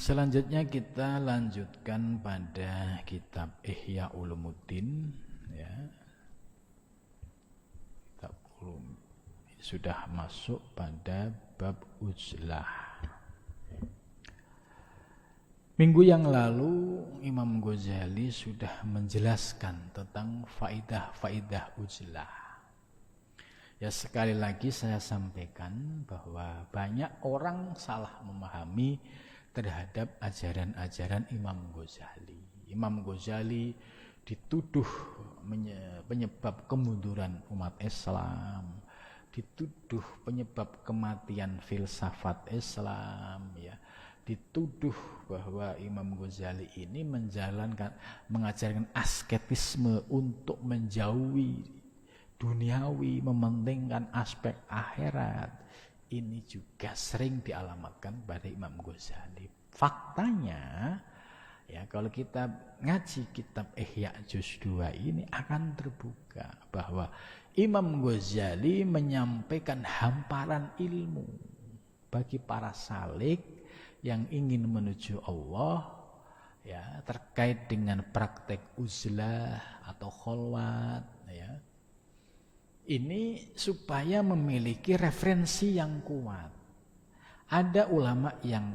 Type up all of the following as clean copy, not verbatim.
Selanjutnya kita lanjutkan pada kitab Ihya Ulumuddin, ya. Kitab Ulum sudah masuk pada bab uzlah. Minggu yang lalu Imam Ghazali sudah menjelaskan tentang faidah-faidah uzlah. Ya, sekali lagi saya sampaikan bahwa banyak orang salah memahami terhadap ajaran-ajaran Imam Ghazali. Imam Ghazali dituduh penyebab kemunduran umat Islam, dituduh penyebab kematian filsafat Islam, ya. Dituduh bahwa Imam Ghazali ini mengajarkan asketisme untuk menjauhi duniawi, mementingkan aspek akhirat. Ini juga sering dialamatkan pada Imam Ghazali. Faktanya, ya, kalau kita ngaji kitab Ihya Juz 2 ini akan terbuka bahwa Imam Ghazali menyampaikan hamparan ilmu bagi para salik yang ingin menuju Allah, ya, terkait dengan praktek uzlah atau kholwat, ya. Ini supaya memiliki referensi yang kuat. Ada ulama yang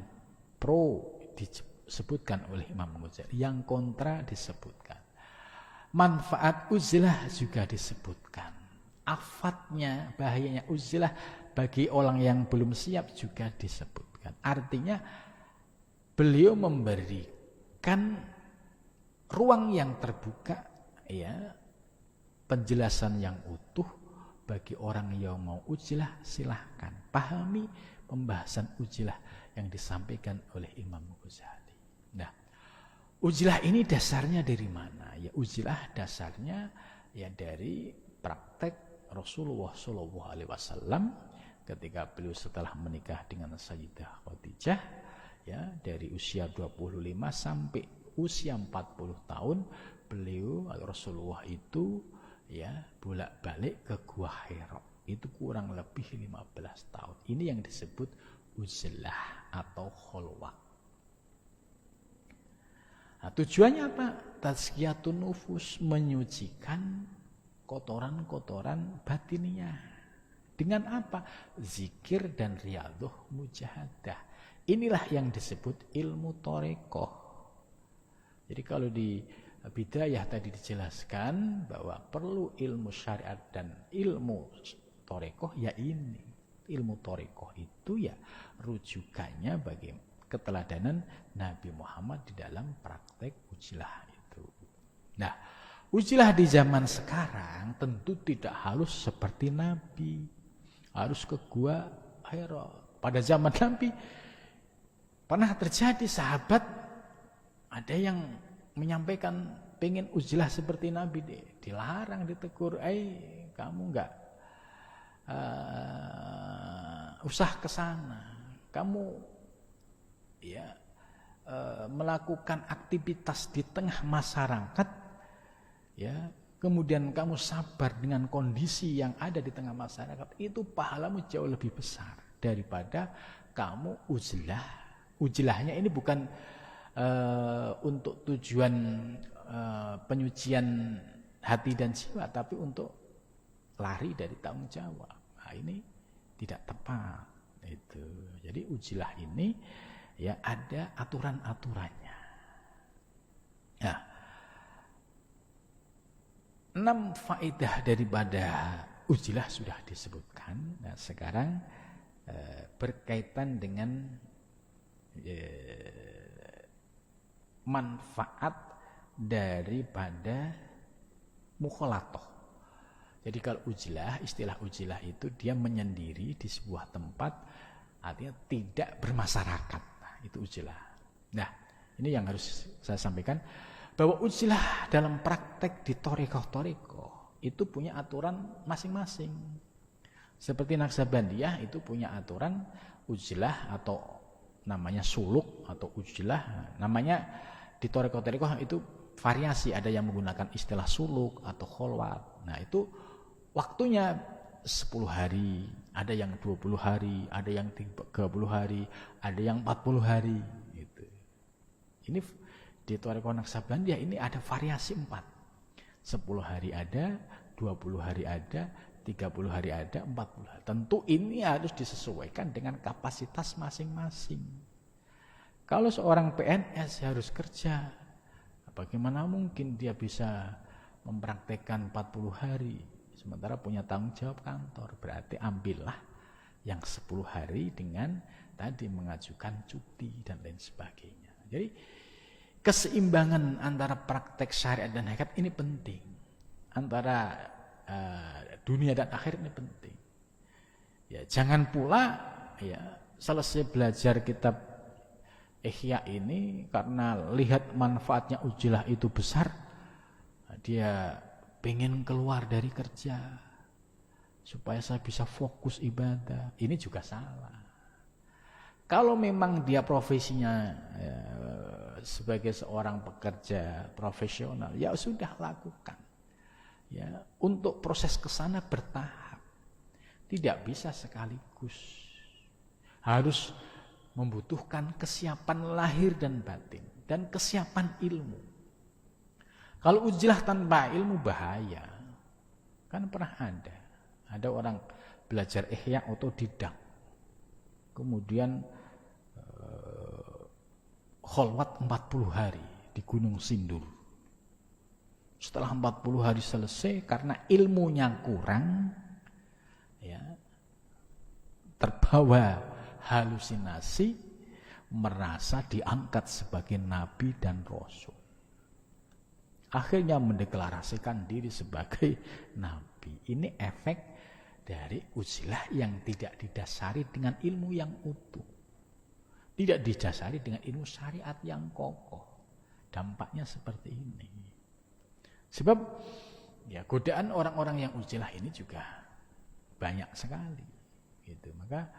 pro disebutkan oleh Imam Ghazali, yang kontra disebutkan. Manfaat uzlah juga disebutkan. Afatnya, bahayanya uzlah bagi orang yang belum siap juga disebutkan. Artinya beliau memberikan ruang yang terbuka, ya, penjelasan yang utuh bagi orang yang mau uzlah. Silahkan pahami pembahasan uzlah yang disampaikan oleh Imam Ghazali. Nah, uzlah ini dasarnya dari mana? Ya, uzlah dasarnya ya dari praktek Rasulullah SAW ketika beliau setelah menikah dengan Sayyidah Khadijah, ya, dari usia 25 sampai usia 40 tahun beliau Rasulullah itu, ya, bolak-balik ke Gua Hira. Itu kurang lebih 15 tahun. Ini yang disebut uzlah atau kholwat. Nah, tujuannya apa? Tazkiyatun nufus, menyucikan kotoran-kotoran batiniah. Dengan apa? Zikir dan riyadhah mujahadah. Inilah yang disebut ilmu thariqah. Jadi kalau di Bidayah tadi dijelaskan bahwa perlu ilmu syariat dan ilmu thariqah, ya ini. Ilmu thariqah itu ya rujukannya bagi keteladanan Nabi Muhammad di dalam praktek uzlah itu. Nah, uzlah di zaman sekarang tentu tidak harus seperti Nabi, harus ke Gua Hira. Pada zaman Nabi pernah terjadi sahabat ada yang menyampaikan pengen uzlah seperti Nabi, dilarang, ditegur, kamu enggak usah ke sana, kamu, ya, melakukan aktivitas di tengah masyarakat, ya, kemudian kamu sabar dengan kondisi yang ada di tengah masyarakat, itu pahalamu jauh lebih besar daripada kamu uzlah. Uzlahnya ini bukan untuk tujuan penyucian hati dan jiwa, tapi untuk lari dari tanggung jawab. Nah, ini tidak tepat itu. Jadi uzlah ini ya ada aturan-aturannya. Nah, 6 faedah daripada uzlah sudah disebutkan. Nah, sekarang berkaitan dengan manfaat daripada mukhalatoh. Jadi kalau uzlah, istilah uzlah itu dia menyendiri di sebuah tempat, artinya tidak bermasyarakat. Nah, itu uzlah. Nah, ini yang harus saya sampaikan, bahwa uzlah dalam praktek di thariqah itu punya aturan masing-masing. Seperti Naksabandiyah itu punya aturan uzlah atau namanya suluk atau uzlah. Namanya di thariqah itu variasi, ada yang menggunakan istilah suluk atau kholwat. Nah, itu waktunya 10 hari, ada yang 20 hari, ada yang 30 hari, ada yang 40 hari gitu. Ini di Thariqah Naqsabandiyah ini ada variasi 4. 10 hari ada, 20 hari ada, 30 hari ada, 40 hari. Tentu ini harus disesuaikan dengan kapasitas masing-masing. Kalau seorang PNS harus kerja, bagaimana mungkin dia bisa mempraktekkan 40 hari, sementara punya tanggung jawab kantor? Berarti ambillah yang 10 hari dengan tadi mengajukan cuti dan lain sebagainya. Jadi keseimbangan antara praktek syariat dan hakikat ini penting. Antara dunia dan akhirat ini penting. Ya, jangan pula ya selesai belajar kitab Ihya ini karena lihat manfaatnya ujilah itu besar, dia pengen keluar dari kerja supaya saya bisa fokus ibadah. Ini juga salah. Kalau memang dia profesinya ya, sebagai seorang pekerja profesional, ya sudah lakukan. Ya, untuk proses ke sana bertahap. Tidak bisa sekaligus. Harus membutuhkan kesiapan lahir dan batin dan kesiapan ilmu. Kalau ujilah tanpa ilmu bahaya. Kan pernah ada orang belajar ihya otodidak. Kemudian kholwat 40 hari di Gunung Sindur. Setelah 40 hari selesai karena ilmunya kurang, ya, terbawa halusinasi, merasa diangkat sebagai nabi dan rasul. Akhirnya mendeklarasikan diri sebagai nabi. Ini efek dari ujilah yang tidak didasari dengan ilmu yang utuh. Tidak didasari dengan ilmu syariat yang kokoh. Dampaknya seperti ini. Sebab ya godaan orang-orang yang ujilah ini juga banyak sekali. Gitu. Maka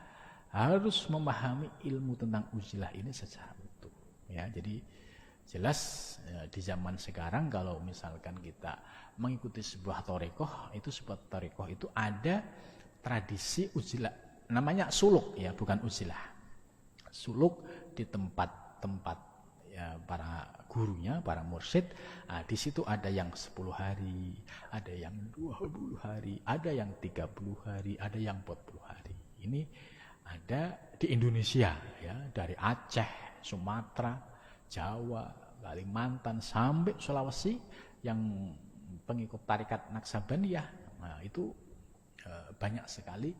harus memahami ilmu tentang ujilah ini secara utuh. Ya, jadi jelas ya, di zaman sekarang kalau misalkan kita mengikuti sebuah thariqah, itu sebuah thariqah itu ada tradisi ujilah. Namanya suluk ya, bukan ujilah. Suluk di tempat-tempat ya, para gurunya, para mursyid. Nah, di situ ada yang 10 hari, ada yang 20 hari, ada yang 30 hari, ada yang 40 hari. Ini ada di Indonesia ya, dari Aceh, Sumatera, Jawa, Kalimantan sampai Sulawesi yang pengikut tarekat Naqsabandiyah. Nah, itu banyak sekali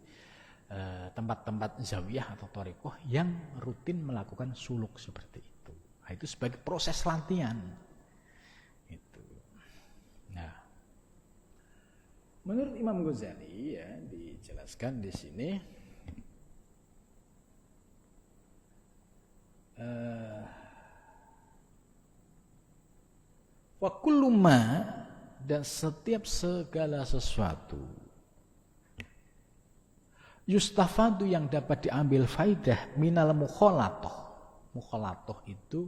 tempat-tempat zawiyah atau thariqah yang rutin melakukan suluk seperti itu. Nah, itu sebagai proses latihan. Itu. Nah, menurut Imam Ghazali ya dijelaskan di sini wa kullu ma, dan setiap segala sesuatu yustafadu yang dapat diambil faidah minal mukhalatoh. Mukhalatoh itu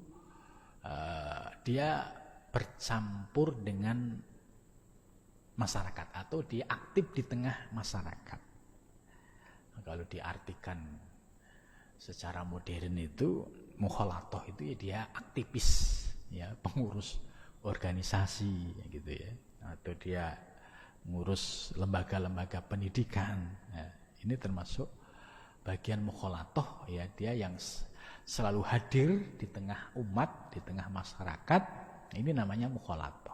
dia bercampur dengan masyarakat atau dia aktif di tengah masyarakat. Nah, kalau diartikan secara modern itu mukhalatoh itu ya dia aktivis ya, pengurus organisasi gitu ya, atau dia ngurus lembaga-lembaga pendidikan ya. Ini termasuk bagian mukhalatoh ya, dia yang selalu hadir di tengah umat, di tengah masyarakat. Ini namanya mukhalatoh.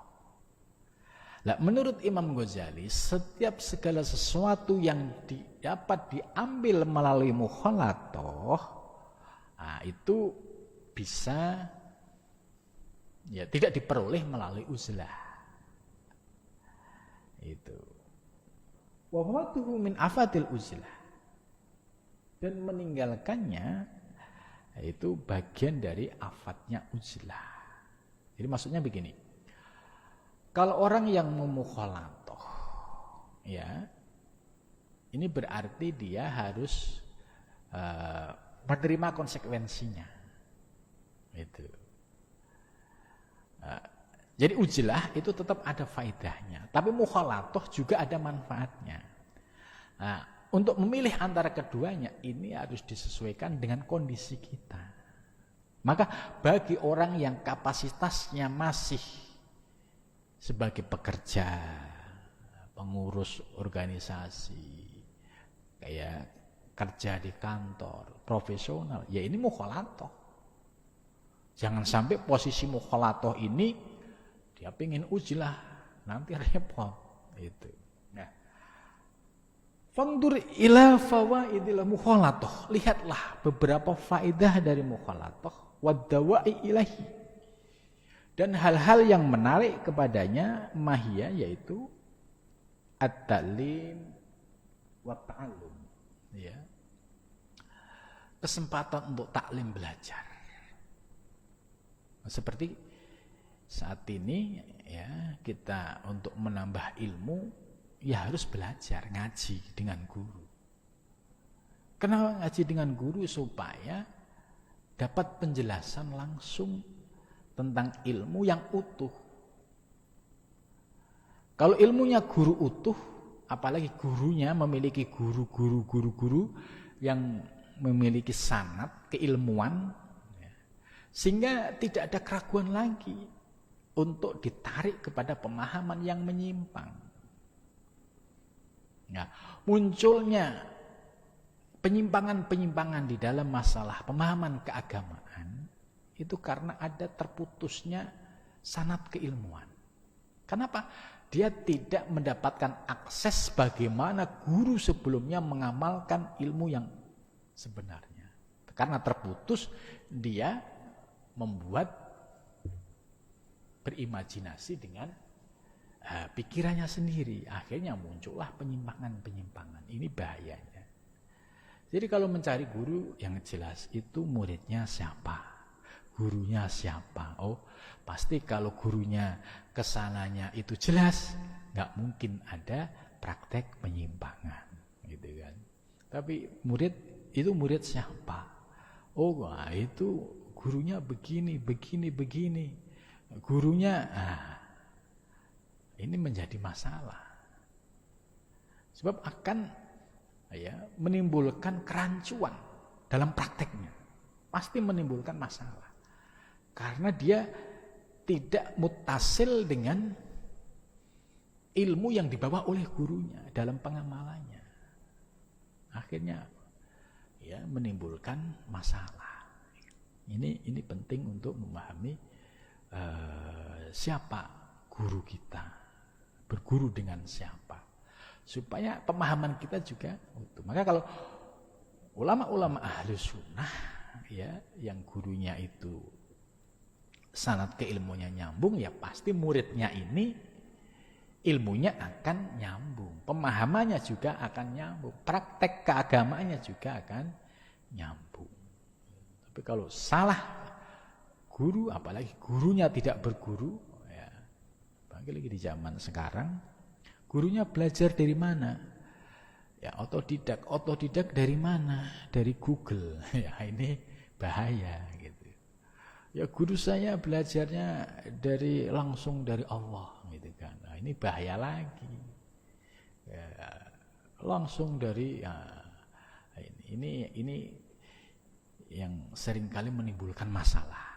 Nah, menurut Imam Ghazali, setiap segala sesuatu yang dapat diambil melalui mukhalatoh, nah, itu bisa ya tidak diperoleh melalui uzlah. Itu. Wa huwa min afatil uzlah. Dan meninggalkannya itu bagian dari afatnya uzlah. Jadi maksudnya begini. Kalau orang yang memukhalatoh ya, ini berarti dia harus menerima konsekuensinya. Itu. Jadi ujilah itu tetap ada faedahnya, tapi mukhalatoh juga ada manfaatnya. Nah, untuk memilih antara keduanya ini harus disesuaikan dengan kondisi kita. Maka bagi orang yang kapasitasnya masih sebagai pekerja, pengurus organisasi, kayak kerja di kantor, profesional, ya ini mukhalatoh. Jangan sampai posisi mukhalatoh ini dia pengen ujlah, nanti repot. Itu. Nah, fangdur ila fawaidil mukhalatoh. Lihatlah beberapa faedah dari mukhalatoh waddawa'i ilahi. Dan hal-hal yang menarik kepadanya mahia, yaitu at-ta'lim wa ta'allum. Ya. Kesempatan untuk taklim belajar. Seperti saat ini ya, kita untuk menambah ilmu ya harus belajar, ngaji dengan guru. Kenapa ngaji dengan guru? Supaya dapat penjelasan langsung tentang ilmu yang utuh. Kalau ilmunya guru utuh, apalagi gurunya memiliki guru yang memiliki sanad keilmuan, sehingga tidak ada keraguan lagi untuk ditarik kepada pemahaman yang menyimpang. Nah, munculnya penyimpangan-penyimpangan di dalam masalah pemahaman keagamaan itu karena ada terputusnya sanad keilmuan. Kenapa? Dia tidak mendapatkan akses bagaimana guru sebelumnya mengamalkan ilmu yang sebenarnya. Karena terputus, dia membuat berimajinasi dengan pikirannya sendiri. Akhirnya muncullah penyimpangan-penyimpangan. Ini bahayanya. Jadi kalau mencari guru yang jelas, itu muridnya siapa? Gurunya siapa? Oh, pasti kalau gurunya kesananya itu jelas, nggak mungkin ada praktek penyimpangan, gitu kan? Tapi murid siapa? Oh, wah, itu gurunya begini. Gurunya, ini menjadi masalah. Sebab akan menimbulkan kerancuan dalam prakteknya. Pasti menimbulkan masalah. Karena dia tidak muttasil dengan ilmu yang dibawa oleh gurunya dalam pengamalannya. Akhirnya menimbulkan masalah. Ini penting untuk memahami siapa guru kita, berguru dengan siapa, supaya pemahaman kita juga utuh. Maka kalau ulama-ulama ahli sunnah yang gurunya itu sanad keilmuannya nyambung, ya pasti muridnya ini ilmunya akan nyambung, pemahamannya juga akan nyambung, praktek keagamaannya juga akan nyambung. Tapi kalau salah guru, apalagi gurunya tidak berguru, apalagi di zaman sekarang, gurunya belajar dari mana? Ya otodidak dari mana? Dari Google. Ya ini bahaya gitu. Ya guru saya belajarnya langsung dari Allah gitu kan. Nah, ini bahaya lagi. Ya, langsung dari ini yang seringkali menimbulkan masalah.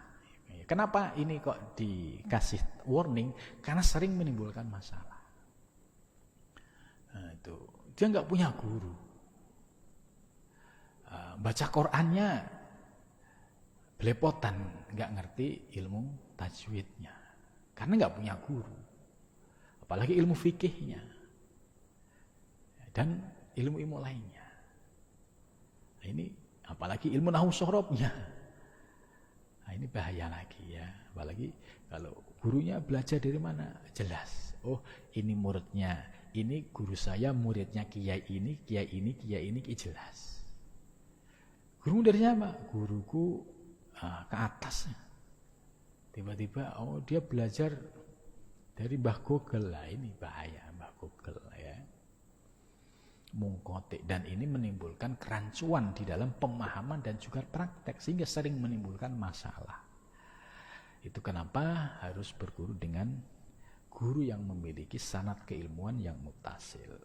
Kenapa ini kok dikasih warning? Karena sering menimbulkan masalah. Nah, itu dia nggak punya guru. Baca Qur'annya belepotan, nggak ngerti ilmu tajwidnya, karena nggak punya guru, apalagi ilmu fikihnya dan ilmu-ilmu lainnya. Nah, ini apalagi ilmu nahwu sorobnya, nah, ini bahaya lagi ya. Apalagi kalau gurunya belajar dari mana, jelas. Oh, ini muridnya, ini guru saya muridnya kiai ini, jelas. Guru dari siapa? Guruku ke atas. Tiba-tiba dia belajar dari Mbah Google. Lah ini bahaya Mbah Google ya. Mungkotik, dan ini menimbulkan kerancuan di dalam pemahaman dan juga praktek, sehingga sering menimbulkan masalah. Itu kenapa harus berguru dengan guru yang memiliki sanad keilmuan yang muttasil.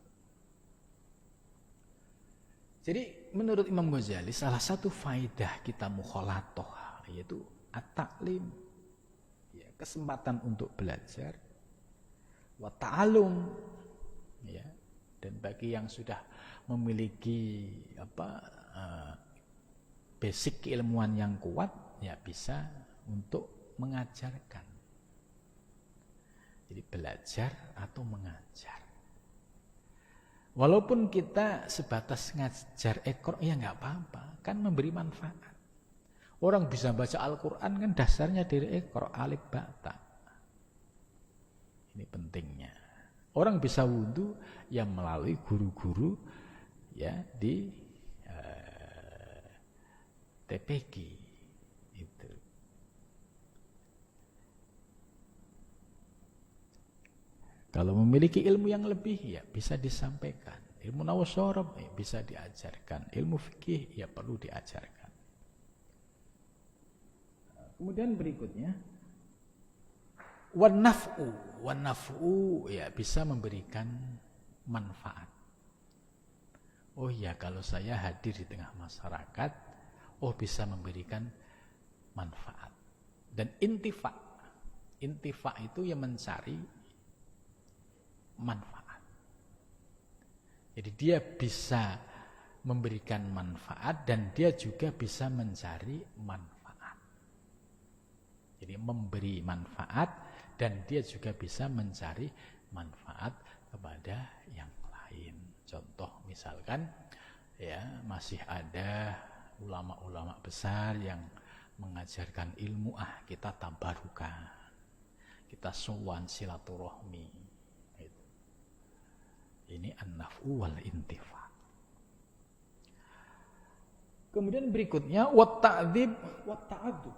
Jadi menurut Imam Ghazali, salah satu faedah kita mukhalatoh yaitu at-ta'lim, ya, kesempatan untuk belajar, wa ta'allum, ya, dan bagi yang sudah memiliki basic keilmuan yang kuat, ya bisa untuk mengajarkan. Jadi belajar atau mengajar. Walaupun kita sebatas ngajar Iqra, ya nggak apa-apa, kan memberi manfaat. Orang bisa baca Al-Quran kan dasarnya dari Iqra, alif ba ta. Ini pentingnya. Orang bisa wudhu yang melalui guru-guru ya di TPG itu. Kalau memiliki ilmu yang lebih ya bisa disampaikan. Ilmu nahwu shorof bisa diajarkan. Ilmu fikih ya perlu diajarkan. Kemudian berikutnya wan naf'u ya bisa memberikan manfaat. Oh ya, kalau saya hadir di tengah masyarakat, oh bisa memberikan manfaat. Dan intifa itu yang mencari manfaat. Jadi dia bisa memberikan manfaat dan dia juga bisa mencari manfaat. Jadi memberi manfaat dan dia juga bisa mencari manfaat kepada yang lain. Contoh misalkan ya masih ada ulama-ulama besar yang mengajarkan ilmu, kita tabarukan, kita sowan silaturahmi. Ini an-naf'u wal intifa. Kemudian berikutnya wat ta'dzib wat ta'addub.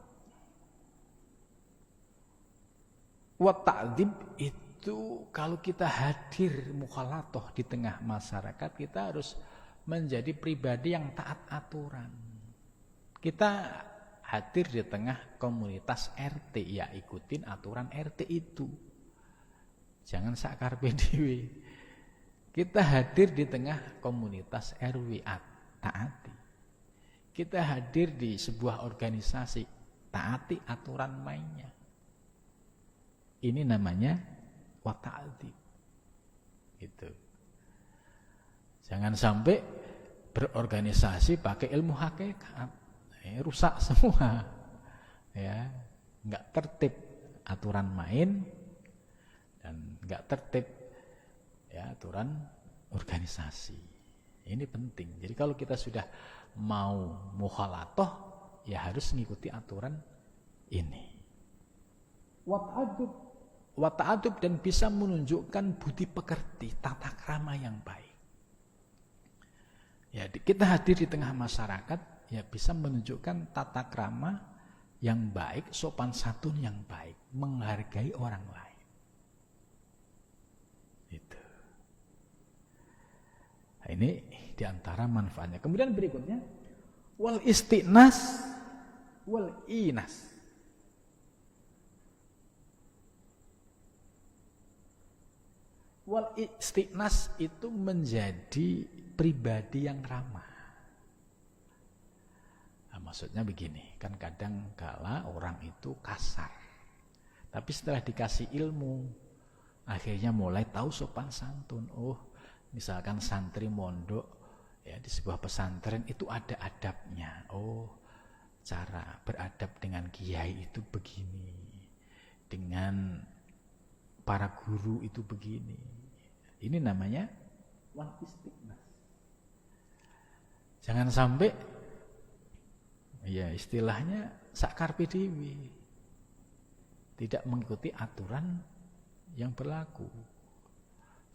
Wat ta'dzib itu kalau kita hadir mukhalatoh di tengah masyarakat, kita harus menjadi pribadi yang taat aturan. Kita hadir di tengah komunitas RT, ya ikutin aturan RT itu. Jangan sakarpe dhewe. Kita hadir di tengah komunitas RW, taati. Kita hadir di sebuah organisasi, taati aturan mainnya. Ini namanya wa ta'dzib. Gitu. Jangan sampai berorganisasi pakai ilmu hakikat. Rusak semua. Ya, enggak tertib aturan main dan enggak tertib ya aturan organisasi. Ini penting. Jadi kalau kita sudah mau mukhalatoh, ya harus mengikuti aturan ini. Wa ta'addub dan bisa menunjukkan budi pekerti, tata krama yang baik. Ya, kita hadir di tengah masyarakat, ya bisa menunjukkan tata krama yang baik, sopan santun yang baik, menghargai orang lain. Itu. Nah, ini diantara manfaatnya. Kemudian berikutnya wal istinas wal inas. Wal istinas itu menjadi pribadi yang ramah. Nah, maksudnya begini, kan kadang kala orang itu kasar. Tapi setelah dikasih ilmu, akhirnya mulai tahu sopan santun. Oh, misalkan santri mondok ya di sebuah pesantren itu ada adabnya. Oh, cara beradab dengan kiai itu begini. Dengan para guru itu begini. Ini namanya wal istiqnas. Jangan sampai ya istilahnya sakarpe dhewe. Tidak mengikuti aturan yang berlaku.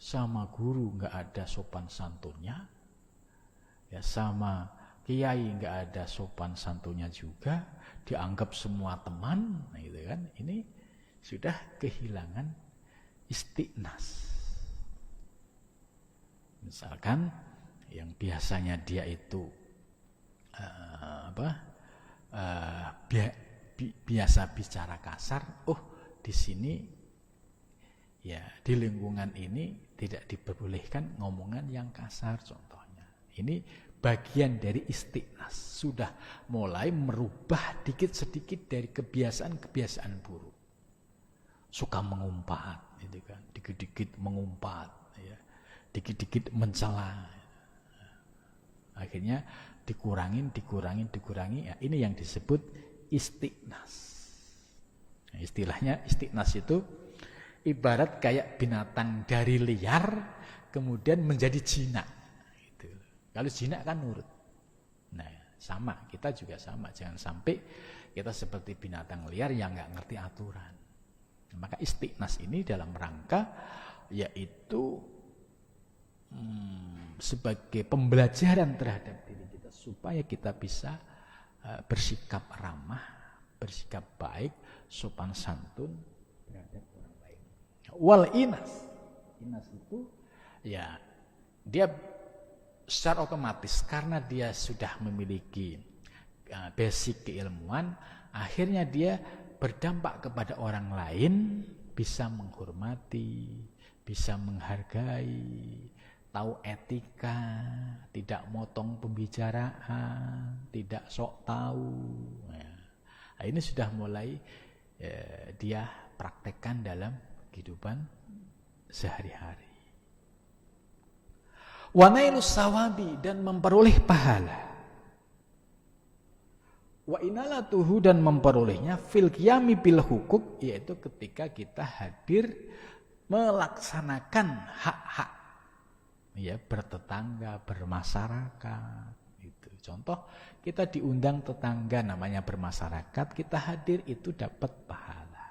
Sama guru enggak ada sopan santunnya. Ya sama kiai enggak ada sopan santunnya juga, dianggap semua teman, nah gitu kan. Ini sudah kehilangan istiqnas. Misalkan yang biasanya dia itu biasa bicara kasar, di sini ya di lingkungan ini tidak diperbolehkan ngomongan yang kasar contohnya. Ini bagian dari istiqnas. Sudah mulai merubah dikit sedikit dari kebiasaan-kebiasaan buruk. Suka mengumpat, gitu kan. Dikit-dikit mengumpat, ya. Dikit-dikit mencela. Akhirnya dikurangin. Ya, ini yang disebut istiqnas. Nah, istilahnya istiqnas itu ibarat kayak binatang dari liar kemudian menjadi jinak. Gitu. Kalau jinak kan nurut. Nah, sama, kita juga sama. Jangan sampai kita seperti binatang liar yang nggak ngerti aturan. Maka istiqnas ini dalam rangka yaitu sebagai pembelajaran terhadap diri kita supaya kita bisa bersikap ramah, bersikap baik, sopan santun terhadap orang lain. Wal inas itu ya dia secara otomatis karena dia sudah memiliki basic keilmuan, akhirnya dia berdampak kepada orang lain, bisa menghormati, bisa menghargai, tahu etika, tidak motong pembicaraan, tidak sok tahu. Nah, ini sudah mulai dia praktekkan dalam kehidupan sehari-hari. Wa nailus sawabi, dan memperoleh pahala. Wa inalatuhu, dan memperolehnya fil qiyami bil hukuk, yaitu ketika kita hadir melaksanakan hak-hak ya bertetangga, bermasyarakat itu. Contoh, kita diundang tetangga namanya bermasyarakat, kita hadir itu dapat pahala.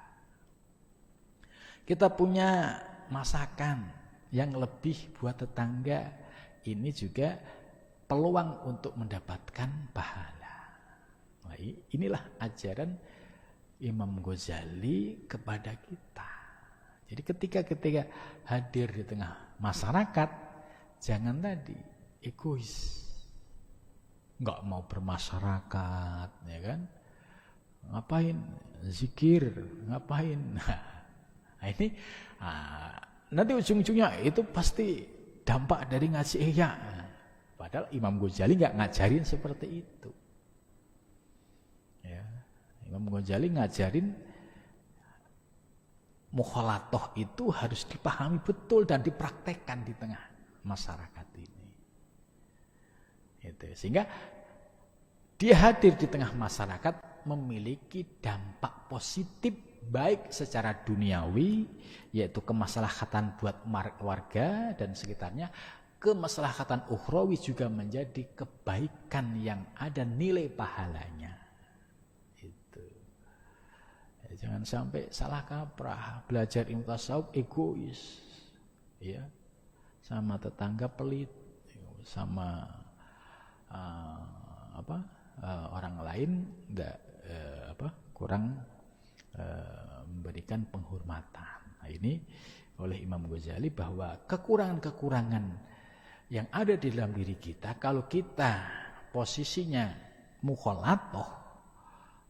Kita punya masakan yang lebih buat tetangga, ini juga peluang untuk mendapatkan pahala. Nah, inilah ajaran Imam Ghazali kepada kita. Jadi ketika hadir di tengah masyarakat, jangan tadi egois, nggak mau bermasyarakat, ya kan? Ngapain zikir, ngapain? Nah ini, nanti ujung-ujungnya itu pasti dampak dari ngaji ihya. Padahal Imam Ghazali nggak ngajarin seperti itu. Ya, Imam Ghazali ngajarin mukhalatoh itu harus dipahami betul dan dipraktekkan di tengah masyarakat ini. Itu. Sehingga dia hadir di tengah masyarakat memiliki dampak positif baik secara duniawi, yaitu kemaslahatan buat warga dan sekitarnya, kemaslahatan ukhrawi juga menjadi kebaikan yang ada nilai pahalanya. Itu. Ya, jangan sampai salah kaprah, belajar ilmu tasawuf egois, ya, sama tetangga pelit, sama orang lain kurang memberikan penghormatan. Nah, ini oleh Imam Ghazali bahwa kekurangan-kekurangan yang ada di dalam diri kita, kalau kita posisinya mukhalatoh,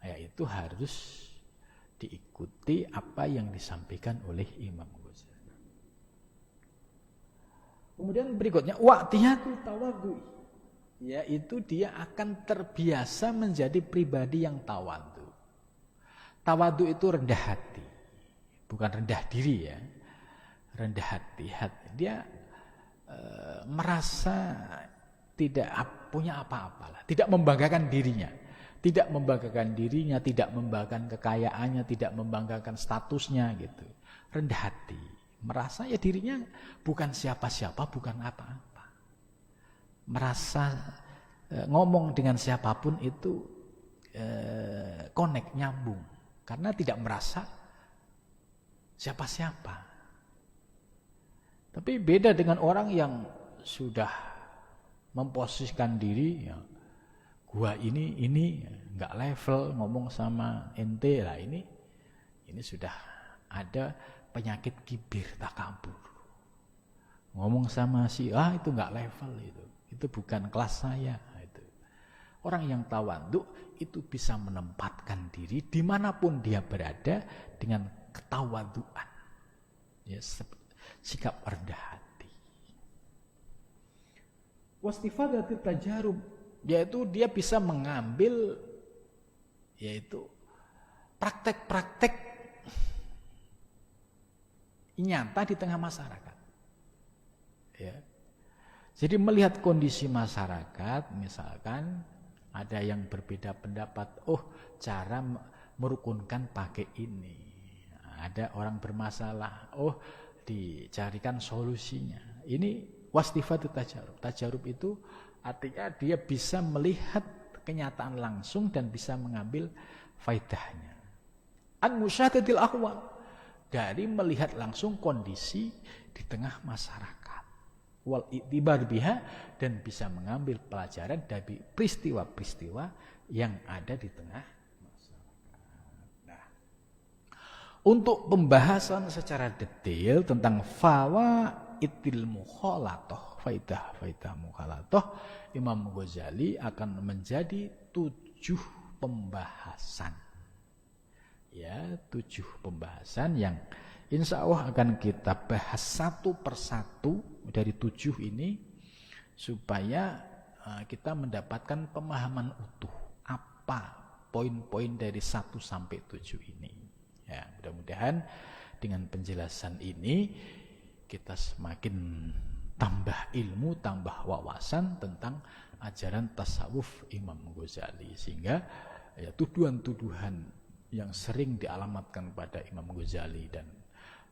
yaitu harus diikuti apa yang disampaikan oleh Imam Ghazali. Kemudian berikutnya waqtiyatul tawadhu, yaitu dia akan terbiasa menjadi pribadi yang tawadhu. Tawadhu itu rendah hati, bukan rendah diri ya, rendah hati. Dia merasa tidak punya apa-apalah, tidak membanggakan dirinya, tidak membanggakan kekayaannya, tidak membanggakan statusnya gitu. Rendah hati, merasa ya dirinya bukan siapa-siapa, bukan apa-apa. Merasa ngomong dengan siapapun itu connect, nyambung. Karena tidak merasa siapa-siapa. Tapi beda dengan orang yang sudah memposisikan diri, ya, gua ini nggak level ngomong sama ente lah, ini sudah ada penyakit kibir, takabur. Ngomong sama si itu nggak level, itu bukan kelas saya. Itu. Orang yang tawadhu itu bisa menempatkan diri dimanapun dia berada dengan ketawaduan, ya, sikap rendah hati. wastifadatit tajarub, yaitu dia bisa mengambil yaitu praktek-praktek nyata di tengah masyarakat. Ya. Jadi melihat kondisi masyarakat, misalkan ada yang berbeda pendapat, cara merukunkan pakai ini. Ada orang bermasalah, dicarikan solusinya. Ini wastifat tajarub. Tajarub itu artinya dia bisa melihat kenyataan langsung dan bisa mengambil faedahnya. An musyahadatil ahwal, dari melihat langsung kondisi di tengah masyarakat. Wal i'tibar biha, dan bisa mengambil pelajaran dari peristiwa-peristiwa yang ada di tengah masyarakat. Nah, untuk pembahasan secara detail tentang fawaidil mukhalatoh, faidah mukhalatoh, Imam Ghazali akan menjadi 7 pembahasan. Ya, 7 pembahasan yang insya Allah akan kita bahas satu persatu dari 7 ini supaya kita mendapatkan pemahaman utuh apa poin-poin dari 1 sampai 7 ini. Ya, mudah-mudahan dengan penjelasan ini kita semakin tambah ilmu, tambah wawasan tentang ajaran tasawuf Imam Ghazali, sehingga tuduhan-tuduhan yang sering dialamatkan pada Imam Ghazali dan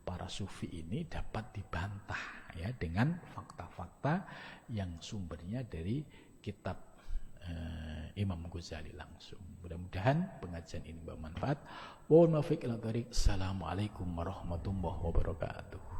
para sufi ini dapat dibantah ya dengan fakta-fakta yang sumbernya dari kitab Imam Ghazali langsung. Mudah-mudahan pengajian ini bermanfaat. Assalamualaikum warahmatullahi wabarakatuh.